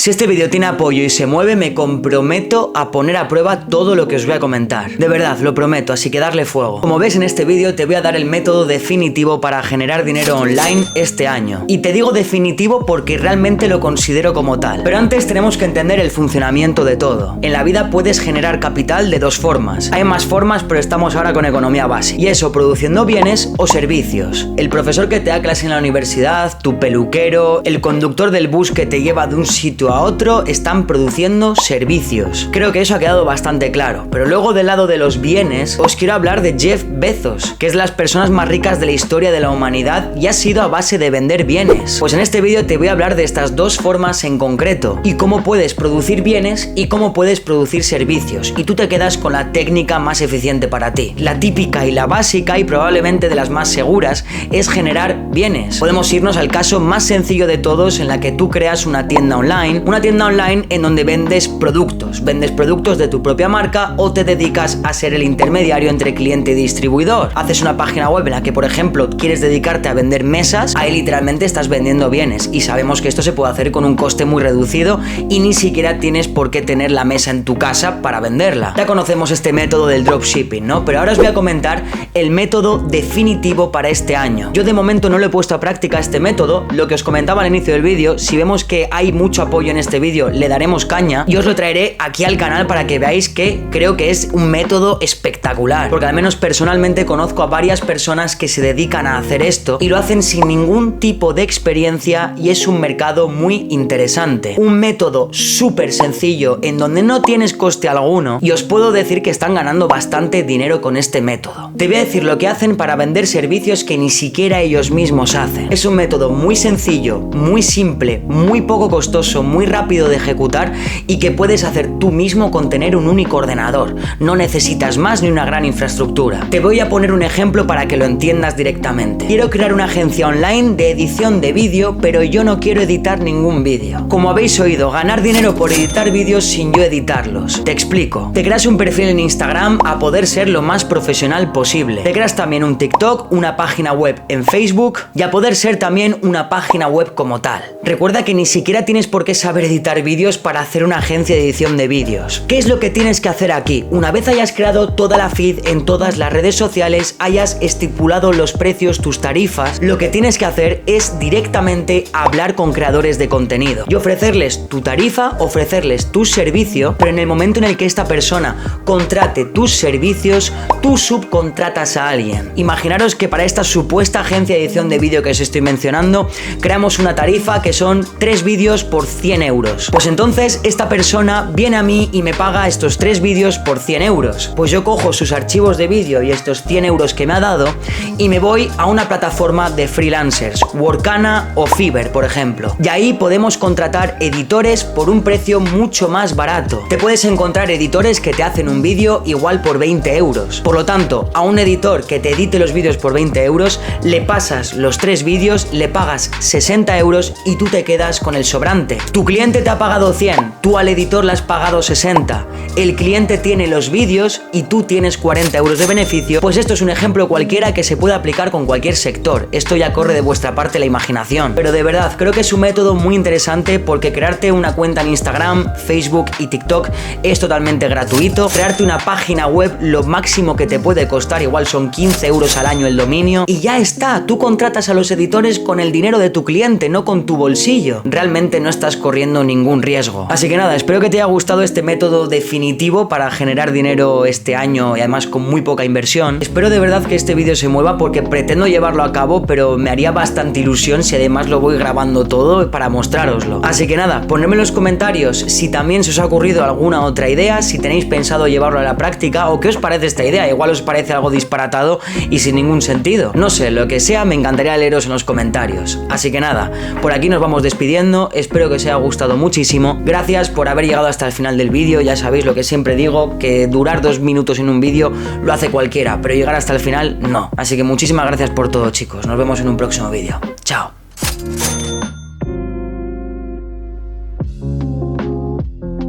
Si este vídeo tiene apoyo y se mueve, me comprometo a poner a prueba todo lo que os voy a comentar. De verdad, lo prometo, así que darle fuego. Como ves en este vídeo, te voy a dar el método definitivo para generar dinero online este año. Y te digo definitivo porque realmente lo considero como tal. Pero antes tenemos que entender el funcionamiento de todo. En la vida puedes generar capital de dos formas. Hay más formas, pero estamos ahora con economía básica. Y eso, produciendo bienes o servicios. El profesor que te da clase en la universidad, tu peluquero, el conductor del bus que te lleva de un sitio a otro, están produciendo servicios. Creo que eso ha quedado bastante claro. Pero luego del lado de los bienes, os quiero hablar de Jeff Bezos, que es de las personas más ricas de la historia de la humanidad y ha sido a base de vender bienes. Pues en este vídeo te voy a hablar de estas dos formas en concreto y cómo puedes producir bienes y cómo puedes producir servicios, y tú te quedas con la técnica más eficiente para ti. La típica y la básica y probablemente de las más seguras es generar bienes. Podemos irnos al caso más sencillo de todos, en la que tú creas una tienda online en donde vendes productos de tu propia marca o te dedicas a ser el intermediario entre cliente y distribuidor. Haces una página web en la que, por ejemplo, quieres dedicarte a vender mesas, ahí literalmente estás vendiendo bienes, y sabemos que esto se puede hacer con un coste muy reducido y ni siquiera tienes por qué tener la mesa en tu casa para venderla. Ya conocemos este método del dropshipping, ¿no? Pero ahora os voy a comentar el método definitivo para este año. Yo de momento no lo he puesto a práctica este método, lo que os comentaba al inicio del vídeo. Si vemos que hay mucho apoyo en este vídeo, le daremos caña y os lo traeré aquí al canal para que veáis que creo que es un método espectacular, porque al menos personalmente conozco a varias personas que se dedican a hacer esto y lo hacen sin ningún tipo de experiencia, y es un mercado muy interesante. Un método súper sencillo en donde no tienes coste alguno, y os puedo decir que están ganando bastante dinero con este método. Te voy a decir lo que hacen para vender servicios que ni siquiera ellos mismos hacen. Es un método muy sencillo, muy simple, muy poco costoso, muy rápido de ejecutar y que puedes hacer tú mismo con tener un único ordenador. No necesitas más ni una gran infraestructura. Te voy a poner un ejemplo para que lo entiendas directamente. Quiero crear una agencia online de edición de vídeo, pero yo no quiero editar ningún vídeo. Como habéis oído, ganar dinero por editar vídeos sin yo editarlos. Te explico. Te creas un perfil en Instagram a poder ser lo más profesional posible. Te creas también un TikTok, una página web en Facebook y a poder ser también una página web como tal. Recuerda que ni siquiera tienes por qué saber editar vídeos para hacer una agencia de edición de vídeos. ¿Qué es lo que tienes que hacer aquí? Una vez hayas creado toda la feed en todas las redes sociales, hayas estipulado los precios, tus tarifas, lo que tienes que hacer es directamente hablar con creadores de contenido y ofrecerles tu tarifa, ofrecerles tu servicio, pero en el momento en el que esta persona contrate tus servicios, tú subcontratas a alguien. Imaginaros que para esta supuesta agencia de edición de vídeo que os estoy mencionando, creamos una tarifa que son 3 vídeos por 100 euros. Pues entonces esta persona viene a mí y me paga estos 3 vídeos por 100 euros. Pues yo cojo sus archivos de vídeo y estos 100 euros que me ha dado y me voy a una plataforma de freelancers, Workana o Fiverr, por ejemplo. Y ahí podemos contratar editores por un precio mucho más barato. Te puedes encontrar editores que te hacen un vídeo igual por 20 euros. Por lo tanto, a un editor que te edite los vídeos por 20 euros, le pasas los 3 vídeos, le pagas 60 euros y tú te quedas con el sobrante. Tu cliente te ha pagado 100, tú al editor le has pagado 60. El cliente tiene los vídeos y tú tienes 40 euros de beneficio. Pues esto es un ejemplo cualquiera que se puede aplicar con cualquier sector. Esto ya corre de vuestra parte la imaginación. Pero de verdad, creo que es un método muy interesante porque crearte una cuenta en Instagram, Facebook y TikTok es totalmente gratuito. Crearte una página web, lo máximo que te puede costar igual son 15 euros al año el dominio y ya está. Tú contratas a los editores con el dinero de tu cliente, no con tu bolsillo. Realmente no estás corriendo ningún riesgo. Así que nada, espero que te haya gustado este método definitivo para generar dinero este año y además con muy poca inversión. Espero de verdad que este vídeo se mueva porque pretendo llevarlo a cabo, pero me haría bastante ilusión si además lo voy grabando todo para mostrároslo. Así que nada, ponedme en los comentarios si también se os ha ocurrido alguna otra idea, si tenéis pensado llevarlo a la práctica o qué os parece esta idea. Igual os parece algo disparatado y sin ningún sentido. No sé, lo que sea, me encantaría leeros en los comentarios. Así que nada, por aquí nos vamos despidiendo. Espero que os haya gustado muchísimo. Gracias por haber llegado hasta el final del vídeo. Ya sabéis lo que siempre digo, que durar 2 minutos en un vídeo lo hace cualquiera, pero llegar hasta el final no. Así que muchísimas gracias por todo, chicos. Nos vemos en un próximo vídeo. Chao.